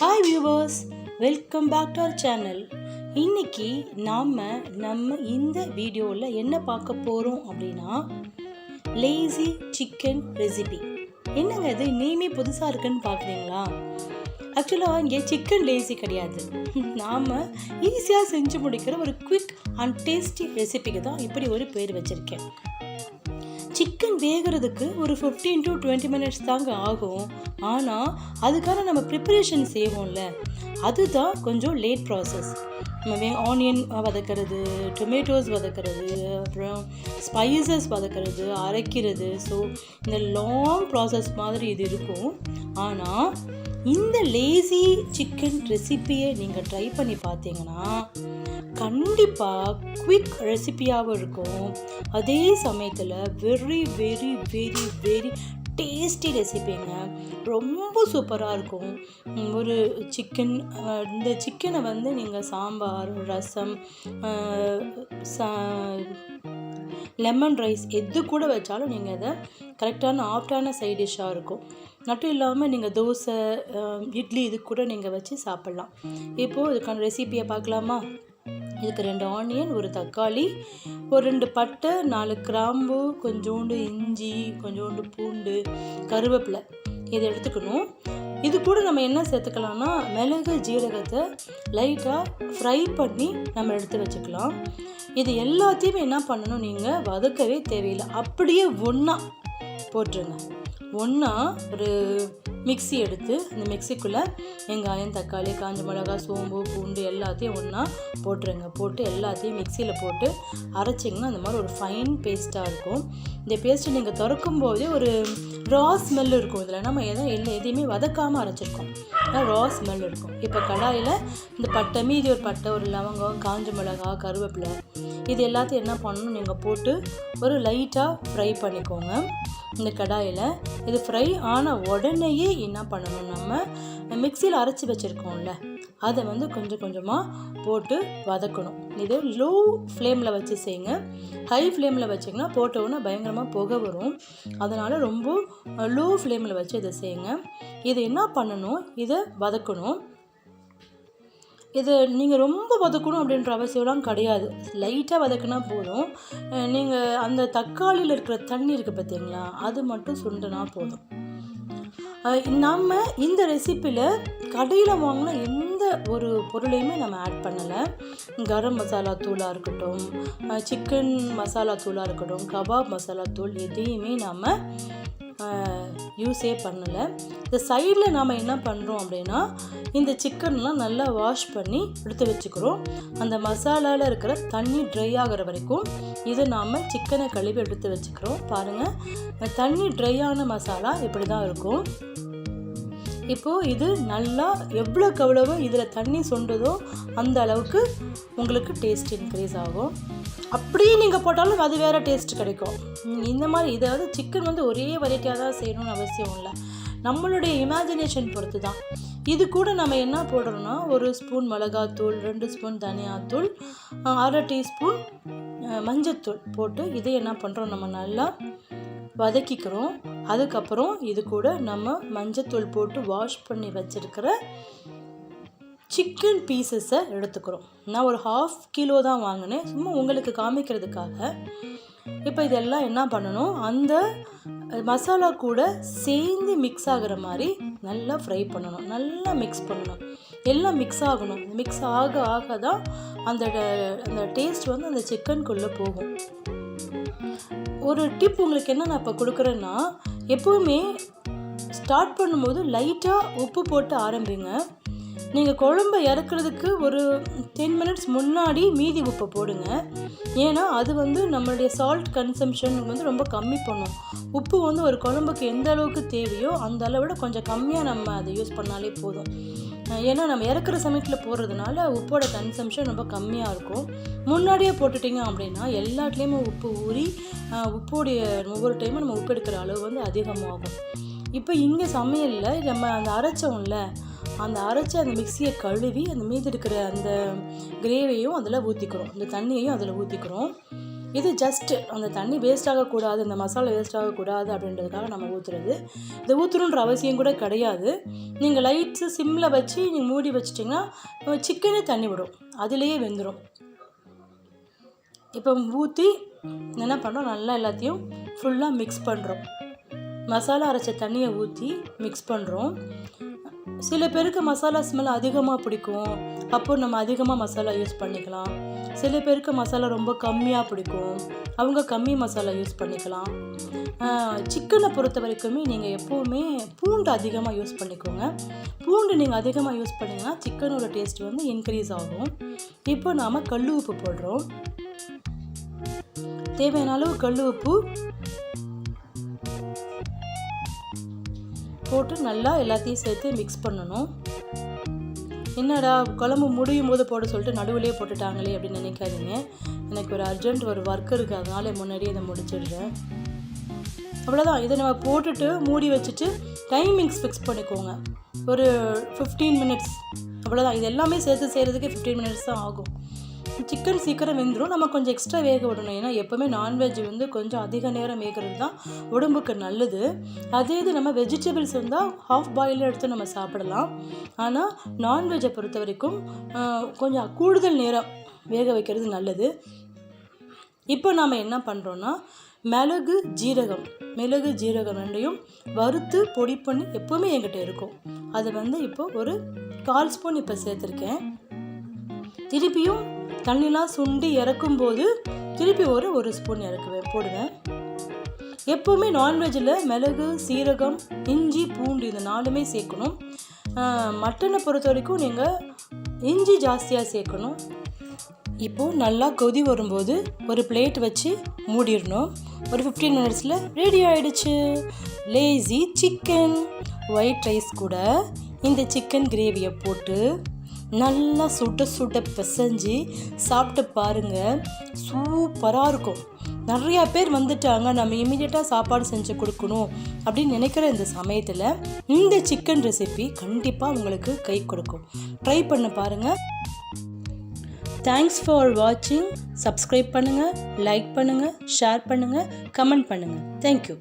Hi viewers, welcome back to our channel. இன்றைக்கி நம்ம இந்த வீடியோவில் என்ன பார்க்க போகிறோம் அப்படின்னா, லேசி சிக்கன் ரெசிபி. என்னங்க இது நேமே புதுசாக இருக்குன்னு பார்க்குறீங்களா? ஆக்சுவலாக இங்கே சிக்கன் லேசி கிடையாது. நாம் ஈஸியாக செஞ்சு முடிக்கிற ஒரு குவிக் அண்ட் டேஸ்டி ரெசிபிக்கு தான் இப்படி ஒரு பேர் வச்சுருக்கேன். சிக்கன் வேகிறதுக்கு ஒரு 15 to 20 மினிட்ஸ் தாங்க ஆகும். ஆனால் அதுக்கான நம்ம ப்ரிப்பரேஷன் செய்வோம்ல, அதுதான் கொஞ்சம் லேட் ப்ராசஸ். நம்ம ஆனியன் வதக்கிறது, டொமேட்டோஸ் வதக்கிறது, அப்புறம் ஸ்பைசஸ் வதக்கிறது, அரைக்கிறது. ஸோ இந்த லாங் ப்ராசஸ் மாதிரி இது இருக்கும். ஆனால் இந்த லேசி சிக்கன் ரெசிப்பியை நீங்கள் ட்ரை பண்ணி பார்த்தீங்கன்னா கண்டிப்பாக குவிக் ரெசிப்பியாகவும் இருக்கும். அதே சமயத்தில் very very very very tasty ரெசிபிங்க. ரொம்ப சூப்பராக இருக்கும். ஒரு சிக்கன், இந்த சிக்கனை வந்து நீங்கள் சாம்பார், ரசம், லெமன் ரைஸ் எது கூட வச்சாலும் நீங்கள் அதை கரெக்டான ஆப்டான சைட் டிஷ்ஷாக இருக்கும். மட்டும் இல்லாமல் நீங்கள் தோசை, இட்லி இது கூட நீங்கள் வச்சு சாப்பிட்லாம். இப்போது இதுக்கான ரெசிப்பியை பார்க்கலாமா? இதுக்கு 2 ஆனியன், ஒரு தக்காளி, ஒரு 2 பட்டை, 4 கிராம்பு, கொஞ்சோண்டு இஞ்சி, கொஞ்சோண்டு பூண்டு, கருவேப்பிலை இதை எடுத்துக்கணும். இது கூட நம்ம என்ன சேர்த்துக்கலாம்னா, மிளகு ஜீரகத்தை லைட்டாக ஃப்ரை பண்ணி நம்ம எடுத்து வச்சுக்கலாம். இது எல்லாத்தையுமே என்ன பண்ணணும், நீங்கள் வதக்கவே தேவையில்லை, அப்படியே ஒன்றா போட்டுருங்க. ஒன்றா ஒரு மிக்ஸி எடுத்து அந்த மிக்ஸிக்குள்ளே வெங்காயம், தக்காளி, காஞ்ச மிளகா, சோம்பு, பூண்டு எல்லாத்தையும் ஒன்றா போட்டுருங்க. போட்டு எல்லாத்தையும் மிக்சியில் போட்டு அரைச்சிங்கன்னா அந்த மாதிரி ஒரு ஃபைன் பேஸ்ட்டாக இருக்கும். இந்த பேஸ்ட்டை நீங்கள் திறக்கும் போதே ஒரு ரா ஸ்மெல் இருக்கும். இதில் நம்ம எதையுமே வதக்காமல் அரைச்சிருக்கோம், ரா ஸ்மெல் இருக்கும். இப்போ கடாயில் இந்த பட்டை, மீதி ஒரு பட்டை, ஒரு லவங்கம், காஞ்ச மிளகா, கருவேப்பிலை இது எல்லாத்தையும் என்ன பண்ணணும், நீங்கள் போட்டு ஒரு லைட்டாக ஃப்ரை பண்ணிக்கோங்க இந்த கடாயில். இது ஃப்ரை ஆன உடனேயே என்ன பண்ணணும், நம்ம மிக்சியில் அரைச்சி வச்சுருக்கோம்ல அதை வந்து கொஞ்சம் கொஞ்சமாக போட்டு வதக்கணும். இது லோ ஃப்ளேமில் வச்சு செய்யுங்க. ஹை ஃப்ளேமில் வச்சிங்கன்னா போட்டோன்னா பயங்கரமாக புகை வரும். அதனால் ரொம்ப லோ ஃப்ளேமில் வச்சு இதை செய்யுங்க. இது என்ன பண்ணணும், இதை வதக்கணும். இது நீங்கள் ரொம்ப வதக்கணும் அப்படின்ற அவசியம்லாம் கிடையாது. லைட்டாக வதக்கினா போதும். நீங்கள் அந்த தக்காளியில் இருக்கிற தண்ணி இருக்குது பார்த்தீங்களா, அது மட்டும் சுண்டுனா போதும். நம்ம இந்த ரெசிப்பியில் கடையில் வாங்கின எந்த ஒரு பொருளையுமே நம்ம ஆட் பண்ணலை. கரம் மசாலா தூளாக இருக்கட்டும், சிக்கன் மசாலா தூளாக இருக்கட்டும், கபாப் மசாலா தூள் எதையுமே நம்ம யூஸே பண்ணலை. இந்த சைடில் நாம் என்ன பண்ணுறோம் அப்படின்னா, இந்த சிக்கன்லாம் நல்லா வாஷ் பண்ணி எடுத்து வச்சுக்கிறோம். அந்த மசாலாவில் இருக்கிற தண்ணி ட்ரை ஆகிற வரைக்கும் இதை நாம் சிக்கனை கழுவி எடுத்து வச்சுக்கிறோம். பாருங்கள், தண்ணி ட்ரை ஆன மசாலா இப்படி தான் இருக்கும். இப்போது இது நல்லா எவ்வளோக்கு இதில் தண்ணி சொண்டுதோ அந்த அளவுக்கு உங்களுக்கு டேஸ்ட் இன்க்ரீஸ் ஆகும். அப்படியே நீங்கள் போட்டாலும் அது வேறு டேஸ்ட் கிடைக்கும். இந்த மாதிரி இதாவது சிக்கன் வந்து ஒரே வெரைட்டியாக தான் செய்யணும்னு அவசியம் இல்லை, நம்மளுடைய இமேஜினேஷன் பொறுத்து தான். இது கூட நம்ம என்ன போடுறோன்னா, 1 ஸ்பூன் மிளகாத்தூள், 2 ஸ்பூன் தனியாத்தூள், 1/2 டீஸ்பூன் மஞ்சத்தூள் போட்டு இதை என்ன பண்ணுறோம், நம்ம நல்லா வதக்கிக்கிறோம். அதுக்கப்புறம் இது கூட நம்ம மஞ்சத்தூள் போட்டு வாஷ் பண்ணி வச்சுருக்கிற சிக்கன் பீசஸை எடுத்துக்கிறோம். நான் ஒரு 1/2 கிலோ தான் வாங்கினேன், சும்மா உங்களுக்கு காமிக்கிறதுக்காக. இப்போ இதெல்லாம் என்ன பண்ணணும், அந்த மசாலா கூட சேர்ந்து மிக்ஸ் ஆகிற மாதிரி நல்லா ஃப்ரை பண்ணணும், நல்லா மிக்ஸ் பண்ணணும், எல்லாம் மிக்ஸ் ஆகணும். மிக்ஸ் ஆக ஆக தான் அந்த டேஸ்ட் வந்து அந்த சிக்கனுக்குள்ளே போகும். ஒரு டிப் உங்களுக்கு என்ன நான் இப்போ கொடுக்குறேன்னா, எப்போவுமே ஸ்டார்ட் பண்ணும்போது லைட்டாக உப்பு போட்டு ஆரம்பிங்க. நீங்கள் குழம்பை இறக்குறதுக்கு ஒரு 10 மினிட்ஸ் முன்னாடி மீதி உப்பை போடுங்க. ஏன்னா அது வந்து நம்மளுடைய சால்ட் கன்சம்ஷன் வந்து ரொம்ப கம்மி பண்ணும். உப்பு வந்து ஒரு குழம்புக்கு எந்த அளவுக்கு தேவையோ அந்த அளவோட கொஞ்சம் கம்மியாக நம்ம அதை யூஸ் பண்ணாலே போதும். ஏன்னா நம்ம இறக்குற சமயத்தில் போடுறதுனால உப்போட கன்சம்ஷன் ரொம்ப கம்மியாக இருக்கும். முன்னாடியே போட்டுட்டிங்க அப்படின்னா எல்லாத்துலேயுமே உப்பு ஊறி உப்போடைய ஒவ்வொரு டைமும் நம்ம உப்பு எடுக்கிற அளவு வந்து அதிகமாகும். இப்போ இங்கே சமையலில் நம்ம அந்த அரைச்சோம்ல, அந்த அரைச்ச அந்த மிக்சியை கழுவி அந்த மீதி இருக்கிற அந்த கிரேவியும் அதில் ஊற்றிக்கிறோம், இந்த தண்ணியையும் அதில் ஊற்றிக்கிறோம். இது ஜஸ்ட்டு அந்த தண்ணி வேஸ்ட் ஆகக்கூடாது, இந்த மசாலா வேஸ்ட் ஆகக்கூடாது அப்படின்றதுக்காக நம்ம ஊற்றுறது. இதை ஊற்றணுன்ற அவசியம் கூட கிடையாது. நீங்கள் லைட்ஸு சிம்மில் வச்சு நீங்கள் மூடி வச்சிட்டிங்கன்னா சிக்கனே தண்ணி விடும், அதுலேயே வெந்துடும். இப்போ ஊற்றி என்ன பண்ணுறோம், நல்லா எல்லாத்தையும் ஃபுல்லாக மிக்ஸ் பண்ணுறோம். மசாலா அரைச்ச தண்ணியை ஊற்றி மிக்ஸ் பண்ணுறோம். சில பேருக்கு மசாலா ஸ்மெல் அதிகமாக பிடிக்கும், அப்போது நம்ம அதிகமாக மசாலா யூஸ் பண்ணிக்கலாம். சில பேருக்கு மசாலா ரொம்ப கம்மியாக பிடிக்கும், அவங்க கம்மி மசாலா யூஸ் பண்ணிக்கலாம். சிக்கனை பொறுத்த வரைக்குமே நீங்கள் எப்போவுமே பூண்டு அதிகமாக யூஸ் பண்ணிக்கோங்க. பூண்டு நீங்கள் அதிகமாக யூஸ் பண்ணிங்கன்னா சிக்கனோட டேஸ்ட் வந்து இன்க்ரீஸ் ஆகும். இப்போ நாம் கல் உப்பு போடுறோம். தேவையான அளவு கல் உப்பு போட்டு நல்லா எல்லாத்தையும் சேர்த்து மிக்ஸ் பண்ணணும். என்னடா குழம்பு முடியும் போது போட சொல்லிட்டு நடுவிலே போட்டுட்டாங்களே அப்படின்னு நினைக்காதீங்க. எனக்கு ஒரு அர்ஜென்ட் ஒரு ஒர்க் இருக்குது, அதனால முன்னாடியே இதை முடிச்சிடுறேன். அவ்வளோதான். இதை நம்ம போட்டுட்டு மூடி வச்சுட்டு டைமிங்ஸ் ஃபிக்ஸ் பண்ணிக்கோங்க. ஒரு 15 மினிட்ஸ், அவ்வளோதான். இது எல்லாமே சேர்த்து செய்கிறதுக்கு 15 மினிட்ஸ் தான் ஆகும். சிக்கன் சீக்கிரம் வெந்துடும். நம்ம கொஞ்சம் எக்ஸ்ட்ரா வேக விடணும். ஏன்னா எப்போவுமே நான்வெஜ் வந்து கொஞ்சம் அதிக நேரம் வேகிறது தான் உடம்புக்கு நல்லது. அதே இது நம்ம வெஜிடபிள்ஸ் இருந்தால் ஹாஃப் பாயில் எடுத்து நம்ம சாப்பிடலாம். ஆனால் நான்வெஜ்ஜை பொறுத்த வரைக்கும் கொஞ்சம் கூடுதல் நேரம் வேக வைக்கிறது நல்லது. இப்போ நாம் என்ன பண்ணுறோன்னா மிளகு ஜீரகம் ரெண்டையும் வறுத்து பொடி பண்ணி எப்போவுமே என்கிட்ட இருக்கும். அதை வந்து இப்போ ஒரு 1/4 ஸ்பூன் இப்போ சேர்த்துருக்கேன். திருப்பியும் தண்ணிலாம் சுண்டி இறக்கும்போது திருப்பி ஒரு ஸ்பூன் போடுவேன். எப்போவுமே நான்வெஜ்ஜில் மிளகு, சீரகம், இஞ்சி, பூண்டு இந்த 4மே சேர்க்கணும். மட்டனை பொறுத்த வரைக்கும் நீங்கள் இஞ்சி ஜாஸ்தியாக சேர்க்கணும். இப்போது நல்லா கொதி வரும்போது ஒரு பிளேட் வச்சு மூடிடணும். ஒரு 15 மினிட்ஸில் ரெடி ஆகிடுச்சு லேசி சிக்கன். ஒயிட் ரைஸ் கூட இந்த சிக்கன் கிரேவியை போட்டு நல்லா சுட்ட பிசைஞ்சு சாப்பிட்டு பாருங்கள், சூப்பராக இருக்கும். நிறையா பேர் வந்துட்டாங்க, நம்ம இமீடியட்டாக சாப்பாடு செஞ்சு கொடுக்கணும் அப்படின்னு நினைக்கிற இந்த சமயத்தில் இந்த சிக்கன் ரெசிபி கண்டிப்பாக உங்களுக்கு கை கொடுக்கும். ட்ரை பண்ண பாருங்கள். தேங்க்ஸ் ஃபார் வாட்சிங். சப்ஸ்கிரைப் பண்ணுங்கள், லைக் பண்ணுங்கள், ஷேர் பண்ணுங்கள், கமெண்ட் பண்ணுங்கள். தேங்க்யூ.